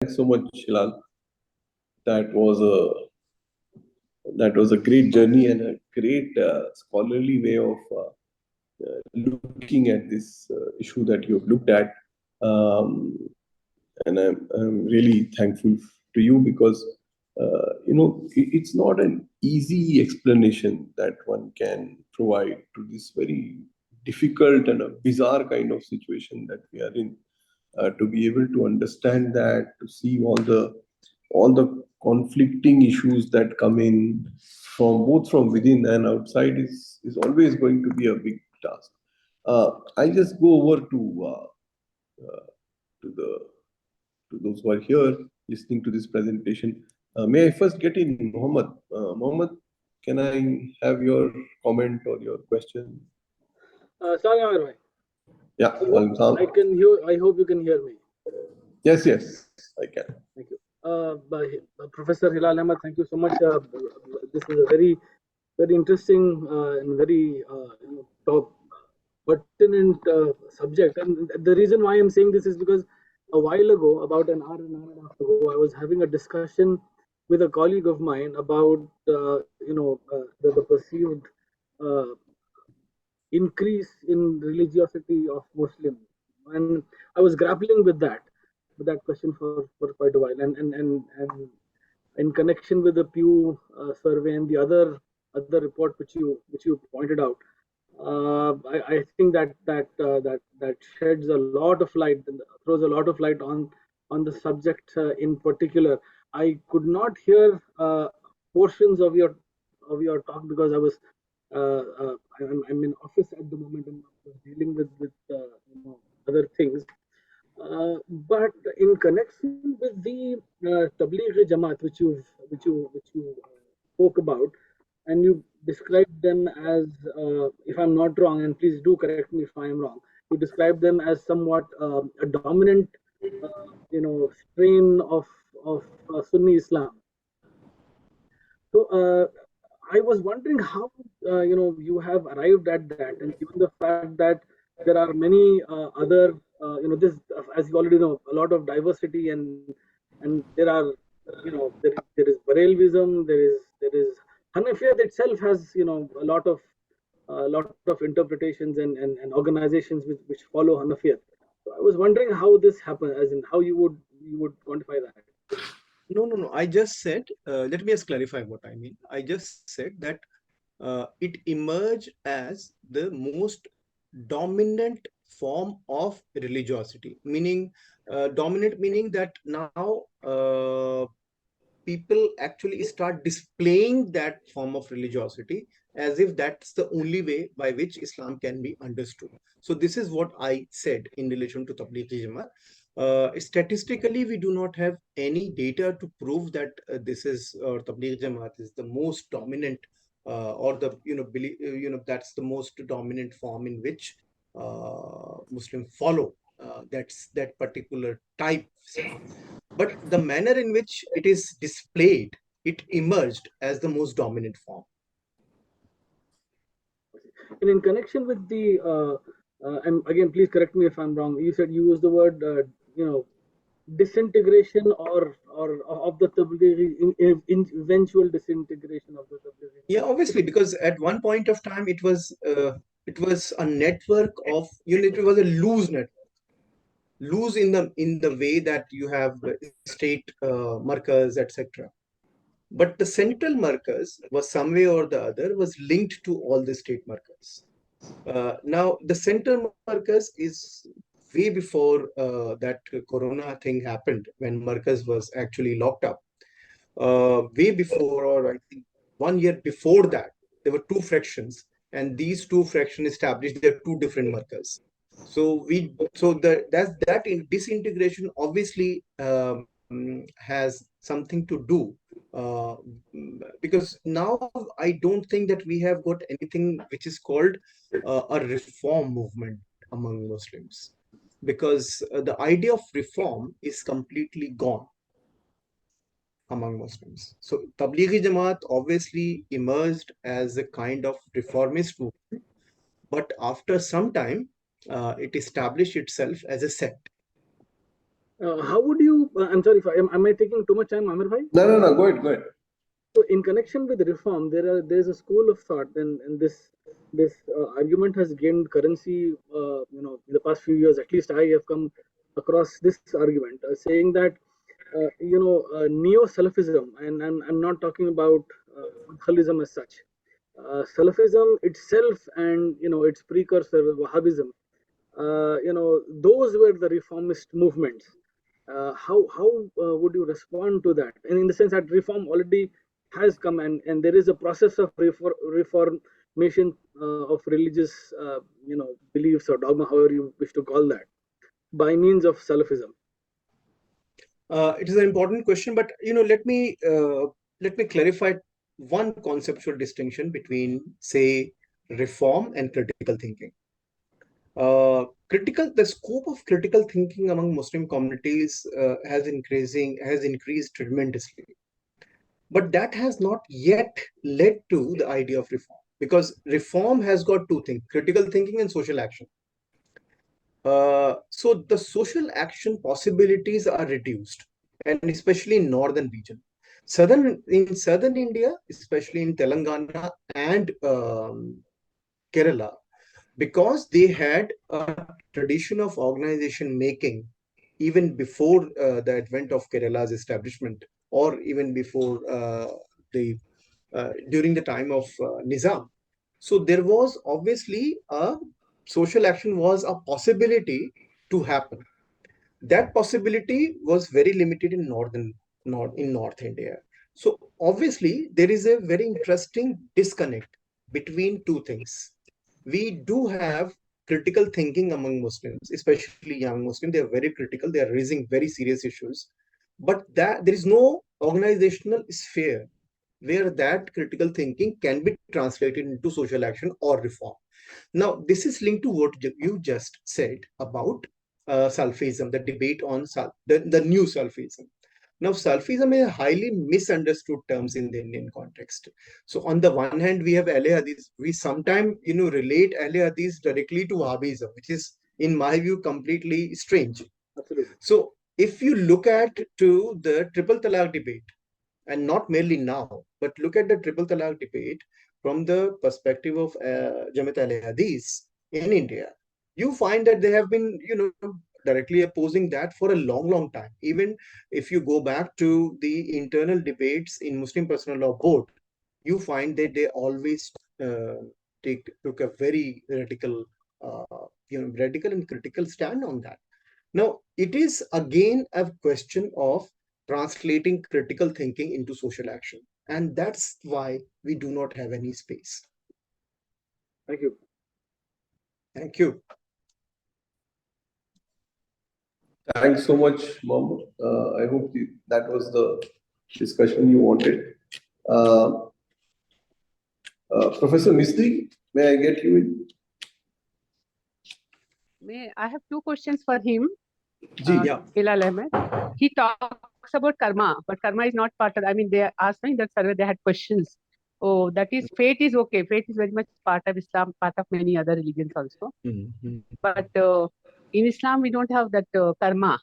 Thanks so much, Hilal. That was a great journey and a great scholarly way of looking at this issue that you have looked at. Um, and I'm really thankful to you because it's not an easy explanation that one can provide to this very difficult and a bizarre kind of situation that we are in. To be able to understand that, to see all the conflicting issues that come in from both from within and outside is always going to be a big task. I just go over uh, to the to those who are here listening to this presentation. May I first get in Mohammed? Mohammed, can I have your comment or your question? Sorry, Amir bhai. Yeah, I hope I can hear. I hope you can hear me. yes, I can. Thank you. Professor Hilal Ahmed, thank you so much. This is a very interesting and very top pertinent subject. And the reason why I'm saying this is because a while ago, about an hour and a half ago, I was having a discussion with a colleague of mine about the perceived uh, increase in religiosity of Muslims, and I was grappling with that question for quite a while, and in connection with the Pew survey and the other report which you pointed out, I think that sheds a lot of light and throws a lot of light on the subject in particular. I could not hear portions of your talk because I was I'm in office at the moment and I was dealing with other things. But in connection with the Tabligh Jamaat, which you spoke about, and you described them as, if I'm not wrong, and please do correct me if I am wrong, you described them as somewhat a dominant, strain of Sunni Islam. So I was wondering how you have arrived at that, and given the fact that there are many other this, as you already know, a lot of diversity, and there are there is Barelvism, there is Hanafiyat itself has a lot of interpretations and organizations which follow Hanafiyat. So I was wondering how this happened, as in how you would quantify that. No. I just said, let me just clarify what I mean. I just said that it emerged as the most dominant form of religiosity, meaning dominant meaning that now people actually start displaying that form of religiosity as if that's the only way by which Islam can be understood. So this is what I said in relation to Tabligh Jamaat. Statistically, we do not have any data to prove that this is Tabligh Jamaat is the most dominant or the that's the most dominant form in which Muslim follow that's that particular type of Islam. But the manner in which it is displayed, it emerged as the most dominant form. And in connection with the, and again, please correct me if I'm wrong. You said you used the word, disintegration or of the Tablighi, eventual disintegration of the Tablighi Yeah, Jamaat. obviously, because at one point of time it was a network of it was a loose network, loose in the way that you have state markers, etc. But the central markers was some way or the other was linked to all the state markers. Now the central markers is way before that Corona thing happened when markers was actually locked up. Way before, or I think 1 year before that, there were two fractions, and these two fractions established their two different markers. So disintegration obviously has something to do because now I don't think that we have got anything which is called a reform movement among Muslims, because the idea of reform is completely gone among Muslims. So Tablighi Jamaat obviously emerged as a kind of reformist movement, but after some time, it established itself as a sect. How would you? I'm sorry if am I taking too much time, Amir bhai? No. Go ahead. Go ahead. So in connection with reform, there's a school of thought, and this argument has gained currency. In the past few years, at least I have come across this argument saying that neo-Salafism, and I'm not talking about Khalism as such. Salafism itself, and its precursor Wahhabism, those were the reformist movements. How would you respond to that? And in the sense that reform already has come, and there is a process of reformation of religious, beliefs or dogma, however you wish to call that, by means of Salafism. It is an important question, but let me clarify one conceptual distinction between, say, reform and critical thinking. The scope of critical thinking among Muslim communities has increased tremendously, but that has not yet led to the idea of reform, because reform has got two things: critical thinking and social action. So the social action possibilities are reduced, and especially in northern region. Southern India, especially in Telangana and Kerala, because they had a tradition of organization making even before the advent of Kerala's establishment, or even before the during the time of Nizam. So there was obviously a social action was a possibility to happen. That possibility was very limited in North India. So obviously there is a very interesting disconnect between two things. We do have critical thinking among Muslims, especially young Muslims. They are very critical. They are raising very serious issues, but that there is no organizational sphere where that critical thinking can be translated into social action or reform. Now, this is linked to what you just said about Salafism, the debate on the new Salafism. Now, Salafism is a highly misunderstood terms in the Indian context. So, on the one hand, we have Ahle Hadith. We sometimes, relate Ahle Hadith directly to Wahhabism, which is, in my view, completely strange. Absolutely. So, if you look at to the triple talaq debate, and not merely now, but look at the triple talaq debate from the perspective of Jamaat al-Hadith in India, you find that they have been, directly opposing that for a long, long time. Even if you go back to the internal debates in Muslim Personal Law Board, you find that they always took a very radical and critical stand on that. Now, it is again a question of translating critical thinking into social action. And that's why we do not have any space. Thank you. Thank you. Thanks so much, Mohammed. I hope that was the discussion you wanted. Uh, Professor Misri, may I get you in? I have two questions for him. Yeah. Hilal Ahmed. He talks about karma, but karma is not part of. I mean, they asked me in that survey. They had questions. Oh, that is fate is okay. Fate is very much part of Islam, part of many other religions also. Mm-hmm. But in Islam, we don't have that karma.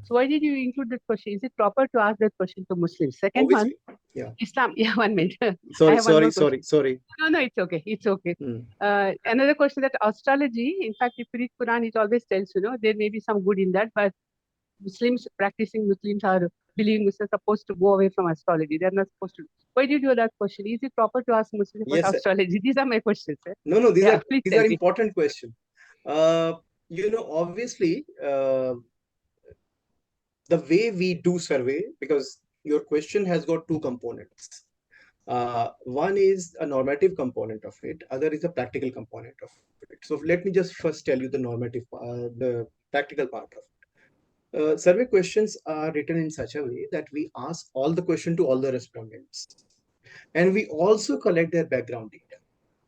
So why did you include that question? Is it proper to ask that question to Muslims? Second Obviously, one, yeah. Islam. Yeah, 1 minute. I Sorry, have one sorry, more sorry, question. sorry. No, it's okay. It's okay. Mm. Another question that astrology, in fact, if you read Quran, it always tells, there may be some good in that, but practicing Muslims are believing Muslims are supposed to go away from astrology. They're not supposed to. Why did you do that question? Is it proper to ask Muslims about Yes, sir. astrology? These are my questions, sir. No, these Yeah, are please these tell are me. important questions. Obviously, the way we do survey, because your question has got two components. One is a normative component of it, other is a practical component of it. So let me just first tell you the practical part of it. Survey questions are written in such a way that we ask all the question to all the respondents, and we also collect their background data,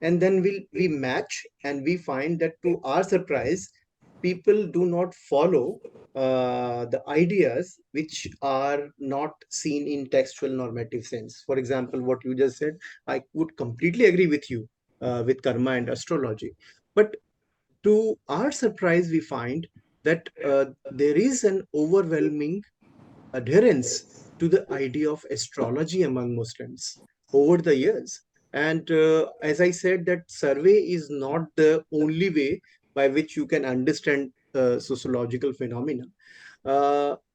and then we match, and we find that to our surprise, people do not follow the ideas which are not seen in textual normative sense. For example, what you just said, I would completely agree with you with karma and astrology, but to our surprise, we find that there is an overwhelming adherence to the idea of astrology among Muslims over the years. And as I said, that survey is not the only way by which you can understand sociological phenomena.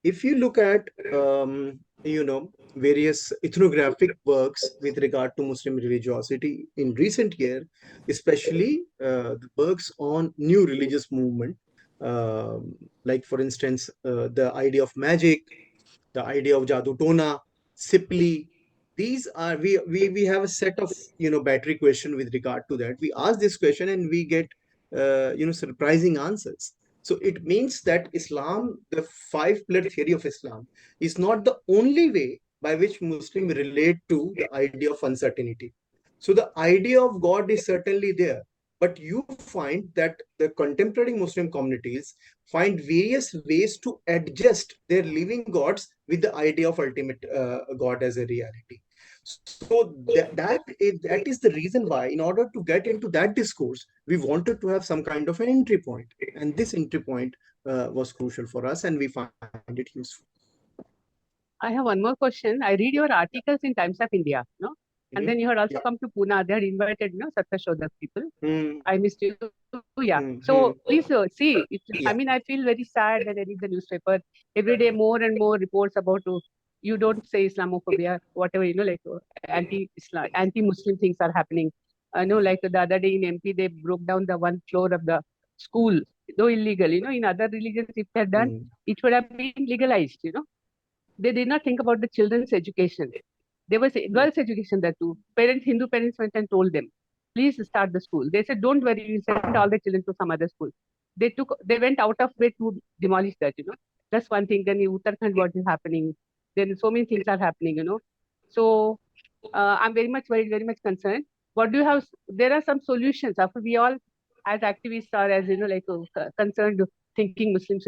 If you look at various ethnographic works with regard to Muslim religiosity in recent year, especially the works on new religious movement, like for instance the idea of magic, the idea of Jadoo Tona, Sipli. These are we have a set of battery question with regard to that. We ask this question and we get surprising answers. So it means that Islam, the five-pillar theory of Islam, is not the only way by which Muslims relate to the idea of uncertainty. So the idea of God is certainly there, but you find that the contemporary Muslim communities find various ways to adjust their living gods with the idea of ultimate God as a reality. So that is the reason why, in order to get into that discourse, we wanted to have some kind of an entry point, and this entry point was crucial for us, and we find it useful. I have one more question. I read your articles in Times of India, no? And then you had also come to Pune. They had invited, Satyashodak people. I missed you. Yeah. So please see. I mean, I feel very sad when I read the newspaper. Every day, more and more reports about you don't say Islamophobia, whatever, like anti-Islam, anti-Muslim things are happening. I know, like the other day in MP, they broke down the one floor of the school, though illegal. In other religions, if they're done, it would have been legalized. They did not think about the children's education. There was girls' education there too. Hindu parents went and told them, please start the school. They said, don't worry, we'll send all the children to some other school. They went out of way to demolish that. That's one thing. Then in Uttarakhand, what is happening? Then so many things are happening. So I'm very much worried, very much concerned. What do you have? There are some solutions. After we all, as activists or as, concerned thinking Muslims,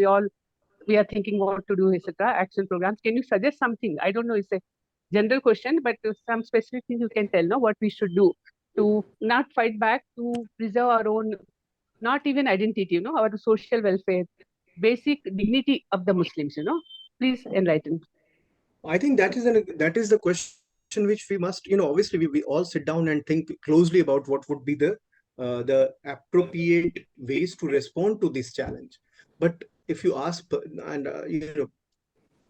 we are thinking what to do, etc. Action programs. Can you suggest something? I don't know. It's a general question, but some specific things you can tell, no, what we should do to not fight back, to preserve our own, not even identity, our social welfare, basic dignity of the Muslims. Please enlighten. I think that is the question which we must, obviously we all sit down and think closely about what would be the appropriate ways to respond to this challenge. But if you ask, and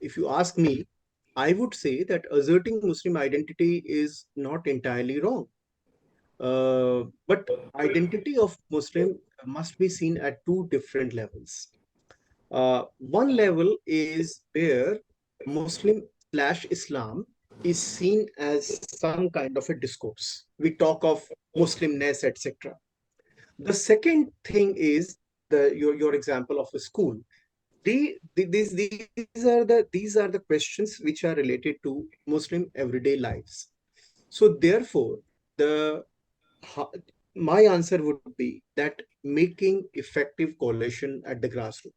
if you ask me, I would say that asserting Muslim identity is not entirely wrong. But identity of Muslim must be seen at two different levels. One level is where Muslim/Islam is seen as some kind of a discourse. We talk of Muslimness, etc. The second thing is your example of a school. These are the questions which are related to Muslim everyday lives. So therefore, the my answer would be that making effective coalition at the grassroots,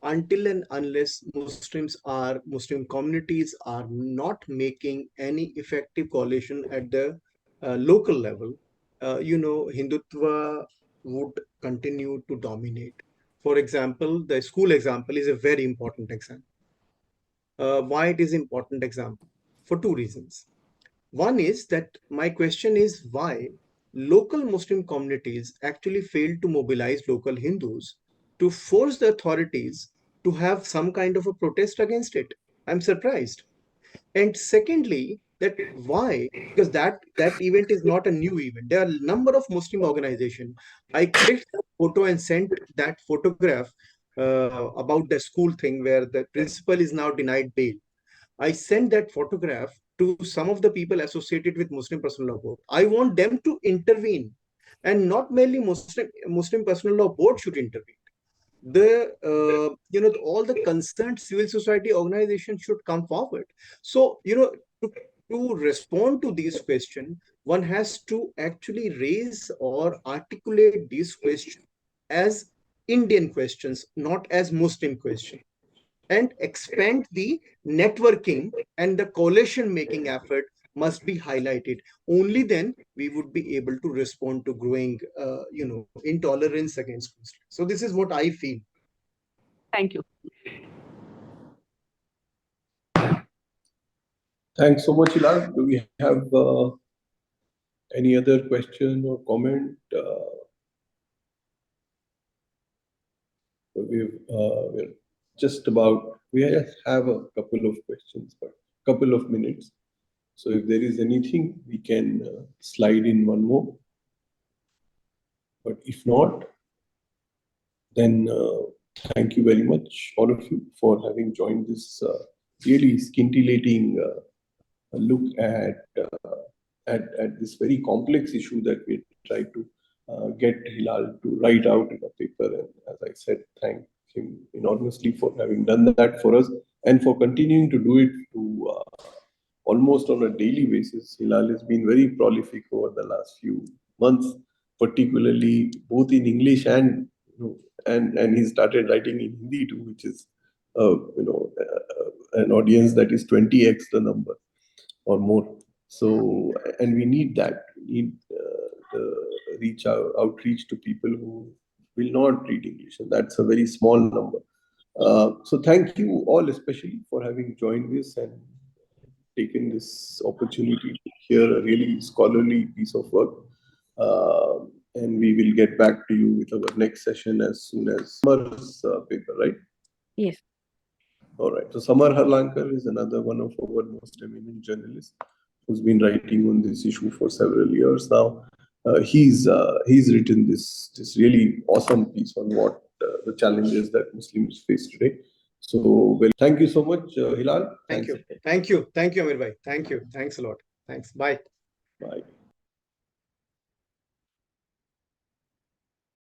until and unless Muslim communities are not making any effective coalition at the local level, Hindutva would continue to dominate. For example, the school example is a very important example. Why it is important example? For two reasons. One is that my question is why local Muslim communities actually failed to mobilize local Hindus to force the authorities to have some kind of a protest against it. I'm surprised. And secondly, that why? Because that event is not a new event. There are a number of Muslim organizations. I clicked a photo and sent that photograph about the school thing where the principal is now denied bail. I sent that photograph to some of the people associated with Muslim Personal Law Board. I want them to intervene, and not merely Muslim Personal Law Board should intervene. All the concerned civil society organizations should come forward. So to respond to these questions, one has to actually raise or articulate these questions as Indian questions, not as Muslim questions, and expand the networking and the coalition making effort must be highlighted. Only then we would be able to respond to growing intolerance against Muslims. So this is what I feel. Thank you. Thanks so much, Hilal. Do we have any other question or comment? We're just about, we just have a couple of questions, but couple of minutes. So if there is anything, we can slide in one more. But if not, then thank you very much, all of you, for having joined this really scintillating look at this very complex issue that we tried to get Hilal to write out in a paper. And as I said, thank him enormously for having done that for us and for continuing to do it to almost on a daily basis. Hilal has been very prolific over the last few months, particularly both in English and and he started writing in Hindi too, which is an audience that is 20x the number or more. So, and we need that. We need the outreach to people who will not read English, and that's a very small number. So, thank you all, especially for having joined this and taken this opportunity to hear a really scholarly piece of work. And we will get back to you with our next session as soon as Samar's paper, right? Yes. All right. So Samar Harlankar is another one of our most eminent journalists who's been writing on this issue for several years now. He's written this really awesome piece on what the challenges that Muslims face today. So, well, thank you so much, Hilal. Thank you. Thank you. Thank you, Amir bhai. Thank you. Thanks a lot. Thanks. Bye. Bye.